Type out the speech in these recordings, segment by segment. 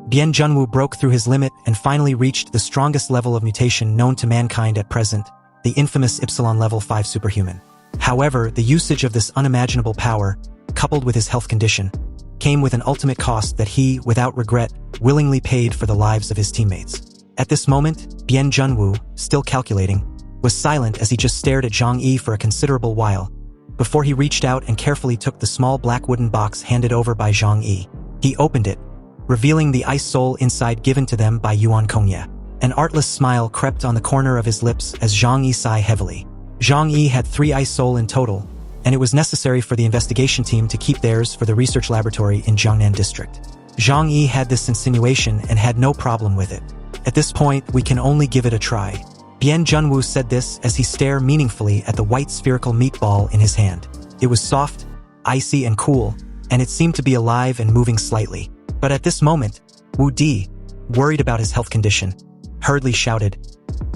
Bien Junwoo broke through his limit and finally reached the strongest level of mutation known to mankind at present, the infamous Epsilon level 5 superhuman. However, the usage of this unimaginable power, coupled with his health condition, came with an ultimate cost that he, without regret, willingly paid for the lives of his teammates. At this moment, Bien Junwoo, still calculating, was silent as he just stared at Zhang Yi for a considerable while, before he reached out and carefully took the small black wooden box handed over by Zhang Yi. He opened it, revealing the ice soul inside given to them by Yuan Kongye. An artless smile crept on the corner of his lips as Zhang Yi sighed heavily. Zhang Yi had 3 ice soul in total, and it was necessary for the investigation team to keep theirs for the research laboratory in Jiangnan district. Zhang Yi had this insinuation and had no problem with it. At this point, we can only give it a try. Bien Junwoo said this as he stared meaningfully at the white spherical meatball in his hand. It was soft, icy and cool, and it seemed to be alive and moving slightly. But at this moment, Wu Di, worried about his health condition, hurriedly shouted,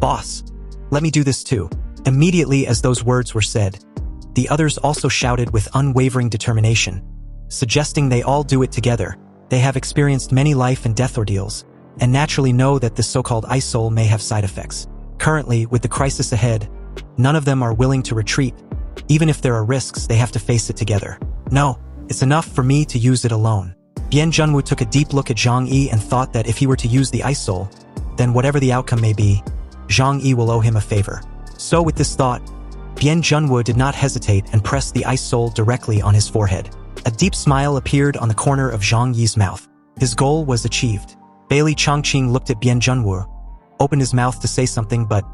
"Boss, let me do this too." Immediately as those words were said, the others also shouted with unwavering determination, suggesting they all do it together. They have experienced many life and death ordeals, and naturally know that this so-called ice soul may have side effects. Currently, with the crisis ahead, none of them are willing to retreat. Even if there are risks, they have to face it together. No, it's enough for me to use it alone. Bien Junwoo took a deep look at Zhang Yi and thought that if he were to use the ice soul, then whatever the outcome may be, Zhang Yi will owe him a favor. So with this thought, Bien Junwoo did not hesitate and pressed the ice soul directly on his forehead. A deep smile appeared on the corner of Zhang Yi's mouth. His goal was achieved. Bailey Chongqing looked at Bien Junwoo, opened his mouth to say something, but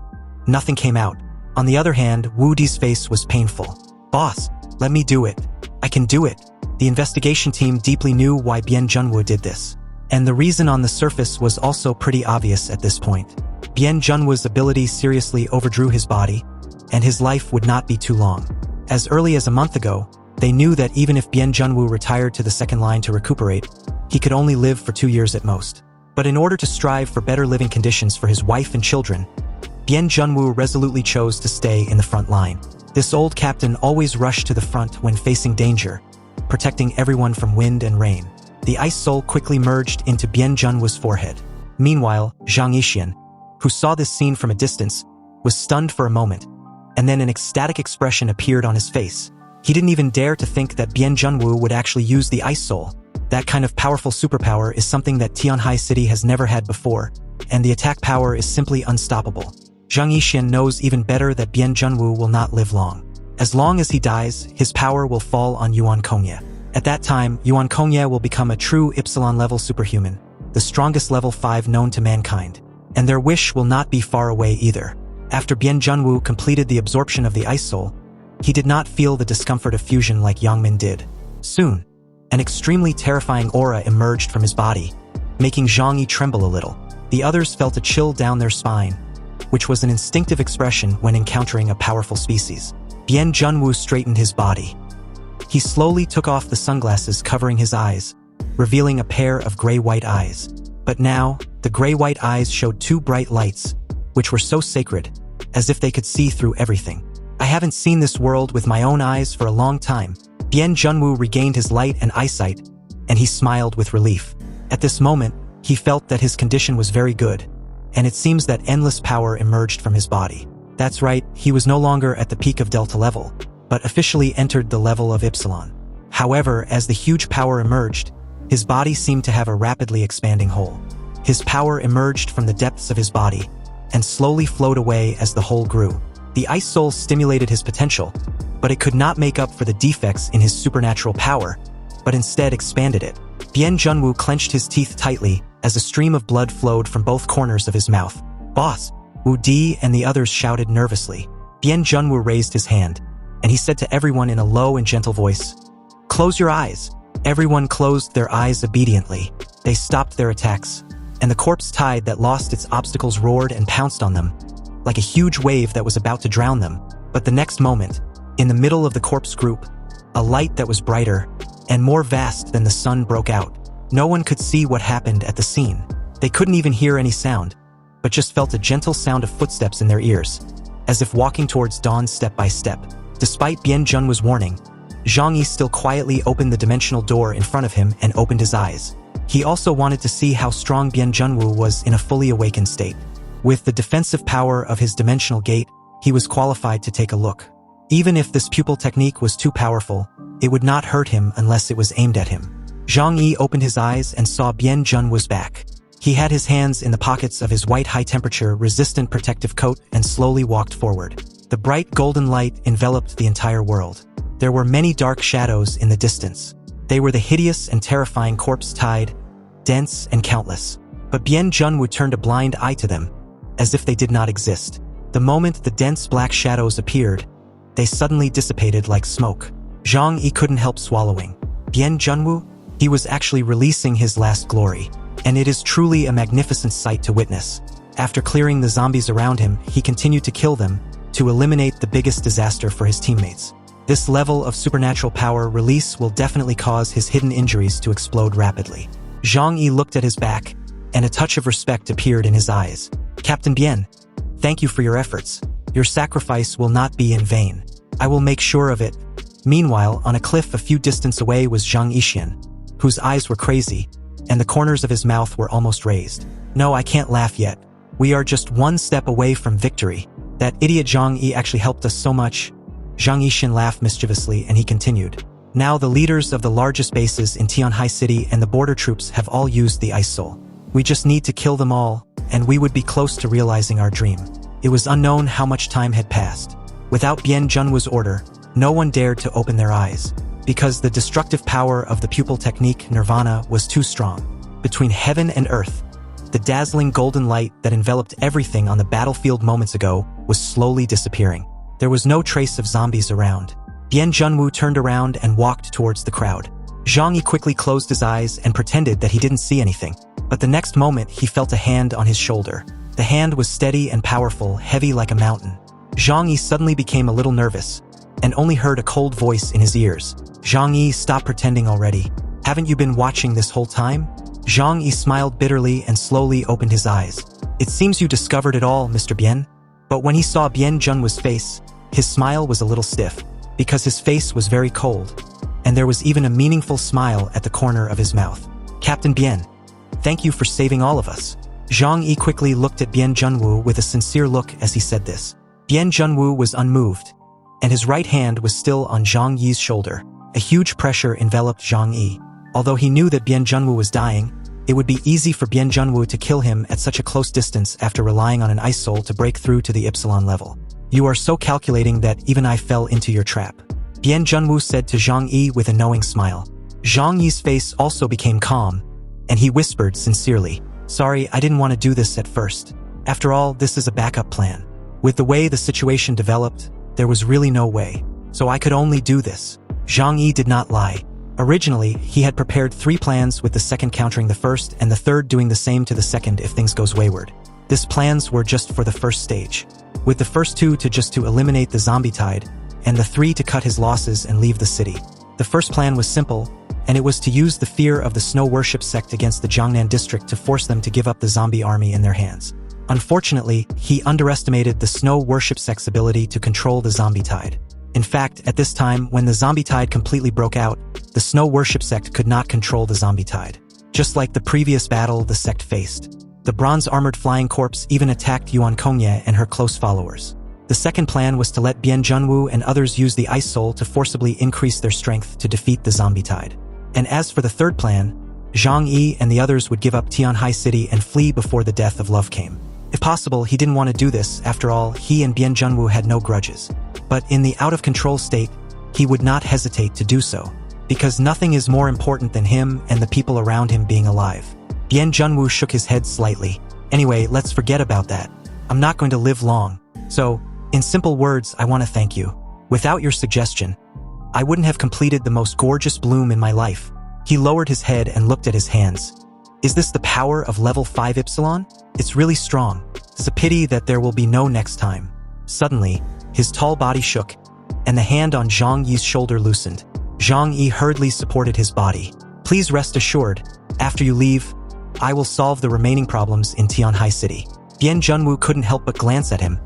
nothing came out. On the other hand, Wu Di's face was painful. "Boss, let me do it. I can do it." The investigation team deeply knew why Bien Junwoo did this. And the reason on the surface was also pretty obvious at this point. Bien Junwoo's ability seriously overdrew his body, and his life would not be too long. As early as a month ago, they knew that even if Bien Junwoo retired to the second line to recuperate, he could only live for 2 years at most. But in order to strive for better living conditions for his wife and children, Bien Junwoo resolutely chose to stay in the front line. This old captain always rushed to the front when facing danger, protecting everyone from wind and rain. The ice soul quickly merged into Bien Junwoo's forehead. Meanwhile, Zhang Yixian, who saw this scene from a distance, was stunned for a moment, and then an ecstatic expression appeared on his face. He didn't even dare to think that Bien Junwoo would actually use the ice soul. That kind of powerful superpower is something that Tianhai City has never had before, and the attack power is simply unstoppable. Zhang Yixian knows even better that Bien Junwoo will not live long. As long as he dies, his power will fall on Yuan Kongye. At that time, Yuan Kongye will become a true Epsilon-level superhuman, the strongest level 5 known to mankind. And their wish will not be far away either. After Bien Junwoo completed the absorption of the ice soul, he did not feel the discomfort of fusion like Yangmin did. Soon, an extremely terrifying aura emerged from his body, making Zhang Yi tremble a little. The others felt a chill down their spine, which was an instinctive expression when encountering a powerful species. Bien Junwoo straightened his body. He slowly took off the sunglasses covering his eyes, revealing a pair of gray-white eyes. But now, the gray-white eyes showed 2 bright lights, which were so sacred, as if they could see through everything. "I haven't seen this world with my own eyes for a long time." Bien Junwoo regained his light and eyesight, and he smiled with relief. At this moment, he felt that his condition was very good, and it seems that endless power emerged from his body. That's right, he was no longer at the peak of Delta level, but officially entered the level of Epsilon. However, as the huge power emerged, his body seemed to have a rapidly expanding hole. His power emerged from the depths of his body, and slowly flowed away as the hole grew. The ice soul stimulated his potential, but it could not make up for the defects in his supernatural power, but instead expanded it. Bien Junwoo clenched his teeth tightly as a stream of blood flowed from both corners of his mouth. "Boss!" Wu Di and the others shouted nervously. Bien Junwoo raised his hand, and he said to everyone in a low and gentle voice, "Close your eyes." Everyone closed their eyes obediently. They stopped their attacks, and the corpse tide that lost its obstacles roared and pounced on them, like a huge wave that was about to drown them. But the next moment, in the middle of the corpse group, a light that was brighter and more vast than the sun broke out. No one could see what happened at the scene. They couldn't even hear any sound, but just felt a gentle sound of footsteps in their ears, as if walking towards dawn step by step. Despite Bien Junwoo's warning, Zhang Yi still quietly opened the dimensional door in front of him and opened his eyes. He also wanted to see how strong Bien Junwoo was in a fully awakened state. With the defensive power of his dimensional gate, he was qualified to take a look. Even if this pupil technique was too powerful, it would not hurt him unless it was aimed at him. Zhang Yi opened his eyes and saw Bien Junwoo's back. He had his hands in the pockets of his white high-temperature, resistant protective coat and slowly walked forward. The bright golden light enveloped the entire world. There were many dark shadows in the distance. They were the hideous and terrifying corpse-tide, dense and countless. But Bien Junwoo turned a blind eye to them, as if they did not exist. The moment the dense black shadows appeared, they suddenly dissipated like smoke. Zhang Yi couldn't help swallowing. Bien Junwoo? He was actually releasing his last glory. And it is truly a magnificent sight to witness. After clearing the zombies around him, he continued to kill them, to eliminate the biggest disaster for his teammates. This level of supernatural power release will definitely cause his hidden injuries to explode rapidly. Zhang Yi looked at his back, and a touch of respect appeared in his eyes. Captain Bien, thank you for your efforts. Your sacrifice will not be in vain. I will make sure of it. Meanwhile, on a cliff a few distance away was Zhang Yishan, whose eyes were crazy, and the corners of his mouth were almost raised. No, I can't laugh yet. We are just one step away from victory. That idiot Zhang Yi actually helped us so much. Zhang Yishan laughed mischievously and he continued. Now the leaders of the largest bases in Tianhai City and the border troops have all used the Ice Soul. We just need to kill them all, and we would be close to realizing our dream. It was unknown how much time had passed. Without Bien Junwoo's order, no one dared to open their eyes, because the destructive power of the pupil technique Nirvana was too strong. Between heaven and earth, the dazzling golden light that enveloped everything on the battlefield moments ago was slowly disappearing. There was no trace of zombies around. Bien Junwoo turned around and walked towards the crowd. Zhang Yi quickly closed his eyes and pretended that he didn't see anything. But the next moment he felt a hand on his shoulder. The hand was steady and powerful, heavy like a mountain. Zhang Yi suddenly became a little nervous, and only heard a cold voice in his ears. Zhang Yi, stop pretending already. Haven't you been watching this whole time? Zhang Yi smiled bitterly and slowly opened his eyes. It seems you discovered it all, Mr. Bien. But when he saw Bien Junwoo's face, his smile was a little stiff, because his face was very cold, and there was even a meaningful smile at the corner of his mouth. Captain Bien, thank you for saving all of us. Zhang Yi quickly looked at Bien Junwoo with a sincere look as he said this. Bien Junwoo was unmoved, and his right hand was still on Zhang Yi's shoulder. A huge pressure enveloped Zhang Yi. Although he knew that Bien Junwoo was dying, it would be easy for Bien Junwoo to kill him at such a close distance after relying on an ice soul to break through to the Epsilon level. You are so calculating that even I fell into your trap. Bien Junwoo said to Zhang Yi with a knowing smile. Zhang Yi's face also became calm, and he whispered sincerely, sorry, I didn't want to do this at first. After all, this is a backup plan. With the way the situation developed, there was really no way. So I could only do this. Zhang Yi did not lie. Originally, he had prepared 3 plans, with the second countering the first and the third doing the same to the second if things goes wayward. These plans were just for the first stage, with the first 2 to eliminate the zombie tide, and the 3 to cut his losses and leave the city. The first plan was simple, and it was to use the fear of the Snow Worship sect against the Jiangnan district to force them to give up the zombie army in their hands. Unfortunately, he underestimated the Snow Worship sect's ability to control the zombie tide. In fact, at this time, when the zombie tide completely broke out, the Snow Worship sect could not control the zombie tide. Just like the previous battle the sect faced, the bronze-armored flying corpse even attacked Yuan Kongye and her close followers. The second plan was to let Bien Junwoo and others use the Ice Soul to forcibly increase their strength to defeat the zombie tide. And as for the third plan, Zhang Yi and the others would give up Tianhai City and flee before the death of love came. If possible, he didn't want to do this. After all, he and Bien Junwoo had no grudges. But in the out-of-control state, he would not hesitate to do so, because nothing is more important than him and the people around him being alive. Bien Junwoo shook his head slightly. Anyway, let's forget about that. I'm not going to live long. So, in simple words, I want to thank you. Without your suggestion, I wouldn't have completed the most gorgeous bloom in my life. He lowered his head and looked at his hands. Is this the power of level 5 Epsilon? It's really strong. It's a pity that there will be no next time. Suddenly, his tall body shook, and the hand on Zhang Yi's shoulder loosened. Zhang Yi hurriedly supported his body. Please rest assured, after you leave, I will solve the remaining problems in Tianhai City. Bien Junwoo couldn't help but glance at him,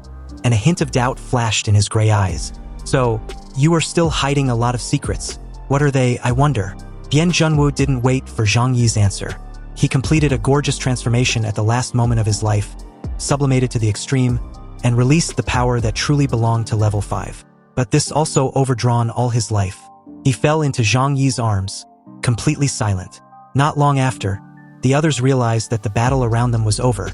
and a hint of doubt flashed in his gray eyes. So, you are still hiding a lot of secrets. What are they, I wonder? Bien Junwoo didn't wait for Zhang Yi's answer. He completed a gorgeous transformation at the last moment of his life, sublimated to the extreme, and released the power that truly belonged to level 5. But this also overdrawn all his life. He fell into Zhang Yi's arms, completely silent. Not long after, the others realized that the battle around them was over,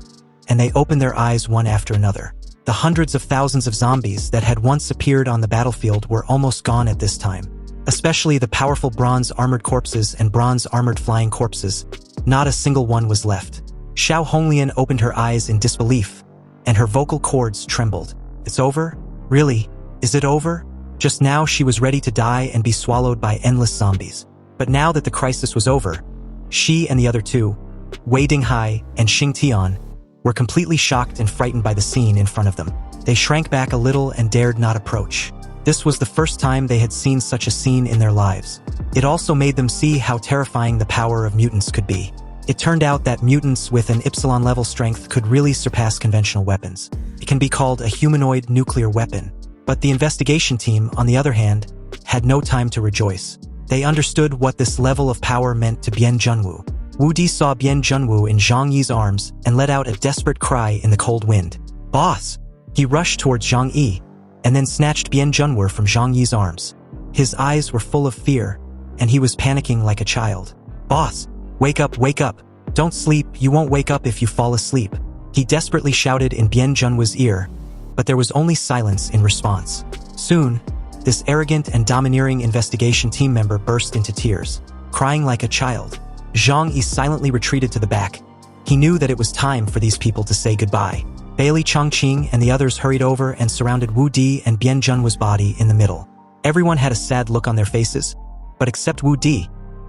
and they opened their eyes one after another. The hundreds of thousands of zombies that had once appeared on the battlefield were almost gone at this time. Especially the powerful bronze-armored corpses and bronze-armored flying corpses. Not a single one was left. Xiao Honglian opened her eyes in disbelief, and her vocal cords trembled. It's over? Really? Is it over? Just now she was ready to die and be swallowed by endless zombies. But now that the crisis was over, she and the other two, Wei Dinghai and Xing Tian, were completely shocked and frightened by the scene in front of them. They shrank back a little and dared not approach. This was the first time they had seen such a scene in their lives. It also made them see how terrifying the power of mutants could be. It turned out that mutants with an Epsilon level strength could really surpass conventional weapons. It can be called a humanoid nuclear weapon. But the investigation team, on the other hand, had no time to rejoice. They understood what this level of power meant to Bian Junwu. Wu Di saw Bian Junwu in Zhang Yi's arms and let out a desperate cry in the cold wind. "Boss!" He rushed towards Zhang Yi, and then snatched Bian Junwu from Zhang Yi's arms. His eyes were full of fear, and he was panicking like a child. "Boss! Wake up, wake up! Don't sleep, you won't wake up if you fall asleep!" He desperately shouted in Bian Junwu's ear, but there was only silence in response. Soon, this arrogant and domineering investigation team member burst into tears, crying like a child. Zhang Yi silently retreated to the back. He knew that it was time for these people to say goodbye. Bailey Chongqing and the others hurried over and surrounded Wu Di and Bian Junwu's body in the middle. Everyone had a sad look on their faces, but except Wu Di.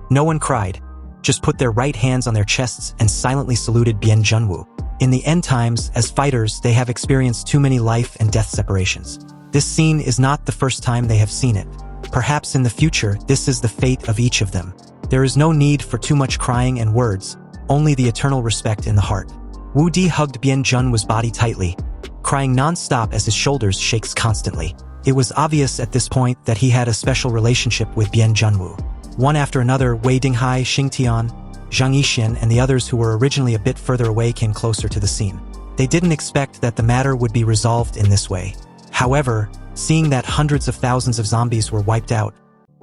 No one cried, just put their right hands on their chests and silently saluted Bian Junwu. In the end times, as fighters, they have experienced too many life and death separations. This scene is not the first time they have seen it. Perhaps in the future, this is the fate of each of them. There is no need for too much crying and words, only the eternal respect in the heart. Wu Di hugged Bian Junwu's body tightly, crying non-stop as his shoulders shakes constantly. It was obvious at this point that he had a special relationship with Bian Junwu. One after another, Wei Dinghai, Xing Tian, Zhang Yi and the others who were originally a bit further away came closer to the scene. They didn't expect that the matter would be resolved in this way. However, seeing that hundreds of thousands of zombies were wiped out,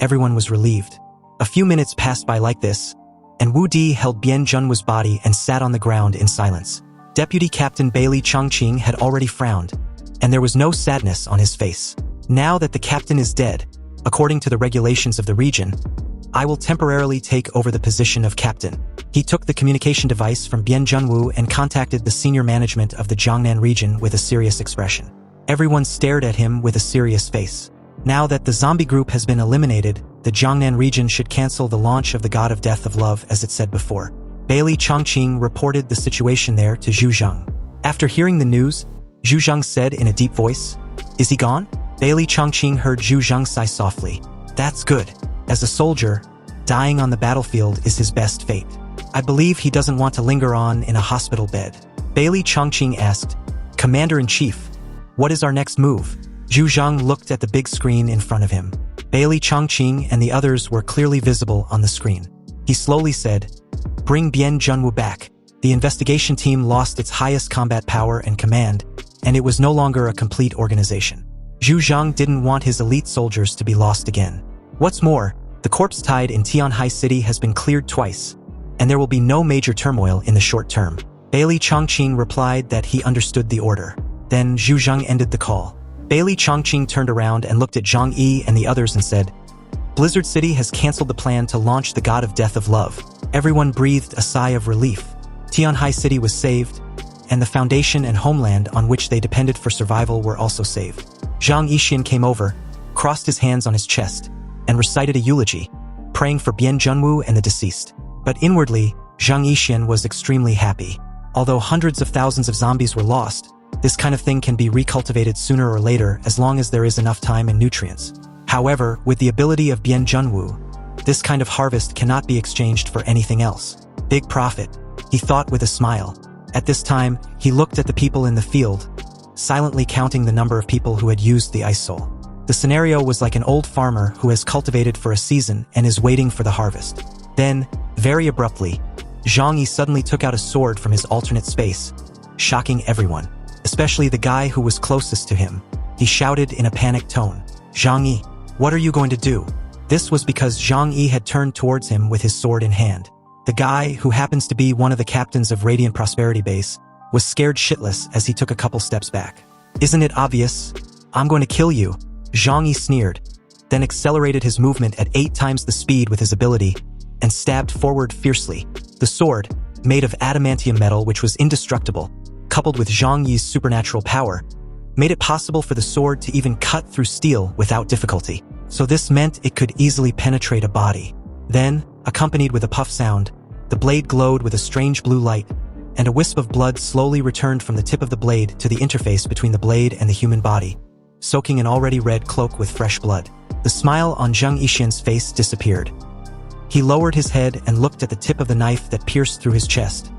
everyone was relieved. A few minutes passed by like this, and Wu Di held Bian Junwu's body and sat on the ground in silence. Deputy Captain Bailey Chongqing had already frowned, and there was no sadness on his face. Now that the captain is dead, according to the regulations of the region, I will temporarily take over the position of captain. He took the communication device from Bian Junwu and contacted the senior management of the Jiangnan region with a serious expression. Everyone stared at him with a serious face. Now that the zombie group has been eliminated, the Jiangnan region should cancel the launch of the God of Death of Love as it said before. Bailey Chongqing reported the situation there to Zhu Zhang. After hearing the news, Zhu Zhang said in a deep voice, "Is he gone?" Bailey Chongqing heard Zhu Zhang sigh softly. "That's good. As a soldier, dying on the battlefield is his best fate. I believe he doesn't want to linger on in a hospital bed." Bailey Chongqing asked, "Commander-in-Chief, what is our next move?" Zhu Zhang looked at the big screen in front of him. Bailey Chongqing and the others were clearly visible on the screen. He slowly said, "Bring Bian Junwu back." The investigation team lost its highest combat power and command, and it was no longer a complete organization. Zhu Zhang didn't want his elite soldiers to be lost again. What's more, the corpse tide in Tianhai City has been cleared twice, and there will be no major turmoil in the short term. Bailey Chongqing replied that he understood the order. Then Zhu Zhang ended the call. Bailey Chongqing turned around and looked at Zhang Yi and the others and said, "Blizzard City has canceled the plan to launch the God of Death of Love." Everyone breathed a sigh of relief. Tianhai City was saved, and the foundation and homeland on which they depended for survival were also saved. Zhang Yi came over, crossed his hands on his chest, and recited a eulogy, praying for Bian Junwu and the deceased. But inwardly, Zhang Yi was extremely happy. Although hundreds of thousands of zombies were lost, this kind of thing can be recultivated sooner or later as long as there is enough time and nutrients. However, with the ability of Bian Junwu, this kind of harvest cannot be exchanged for anything else. Big profit, he thought with a smile. At this time, he looked at the people in the field, silently counting the number of people who had used the ice soul. The scenario was like an old farmer who has cultivated for a season and is waiting for the harvest. Then, very abruptly, Zhang Yi suddenly took out a sword from his alternate space, shocking everyone, especially the guy who was closest to him. He shouted in a panicked tone, "Zhang Yi, what are you going to do?" This was because Zhang Yi had turned towards him with his sword in hand. The guy, who happens to be one of the captains of Radiant Prosperity Base, was scared shitless as he took a couple steps back. "Isn't it obvious? I'm going to kill you," Zhang Yi sneered, then accelerated his movement at 8 times the speed with his ability, and stabbed forward fiercely. The sword, made of adamantium metal which was indestructible, coupled with Zhang Yi's supernatural power, made it possible for the sword to even cut through steel without difficulty. So this meant it could easily penetrate a body. Then, accompanied with a puff sound, the blade glowed with a strange blue light, and a wisp of blood slowly returned from the tip of the blade to the interface between the blade and the human body, soaking an already red cloak with fresh blood. The smile on Zhang Yixian's face disappeared. He lowered his head and looked at the tip of the knife that pierced through his chest,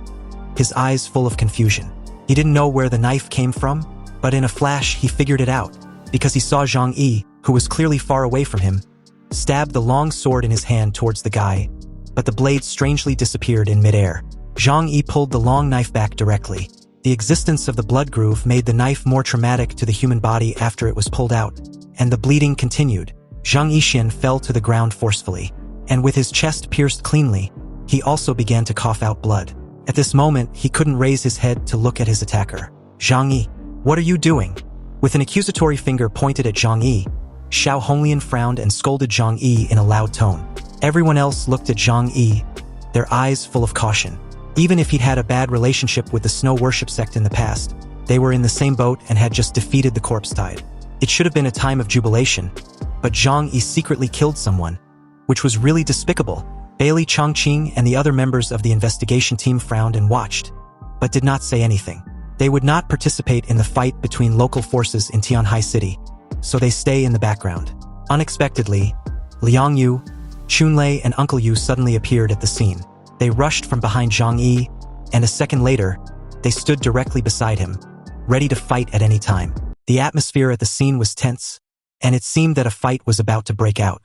his eyes full of confusion. He didn't know where the knife came from, but in a flash he figured it out, because he saw Zhang Yi, who was clearly far away from him, stab the long sword in his hand towards the guy, but the blade strangely disappeared in midair. Zhang Yi pulled the long knife back directly. The existence of the blood groove made the knife more traumatic to the human body after it was pulled out, and the bleeding continued. Zhang Yixian fell to the ground forcefully, and with his chest pierced cleanly, he also began to cough out blood. At this moment, he couldn't raise his head to look at his attacker. "Zhang Yi, what are you doing?" With an accusatory finger pointed at Zhang Yi, Xiao Honglian frowned and scolded Zhang Yi in a loud tone. Everyone else looked at Zhang Yi, their eyes full of caution. Even if he'd had a bad relationship with the snow worship sect in the past, they were in the same boat and had just defeated the corpse tide. It should have been a time of jubilation, but Zhang Yi secretly killed someone, which was really despicable. Bailey Chongqing and the other members of the investigation team frowned and watched, but did not say anything. They would not participate in the fight between local forces in Tianhai City, so they stay in the background. Unexpectedly, Liang Yu, Chunlei, and Uncle Yu suddenly appeared at the scene. They rushed from behind Zhang Yi, and a second later, they stood directly beside him, ready to fight at any time. The atmosphere at the scene was tense, and it seemed that a fight was about to break out.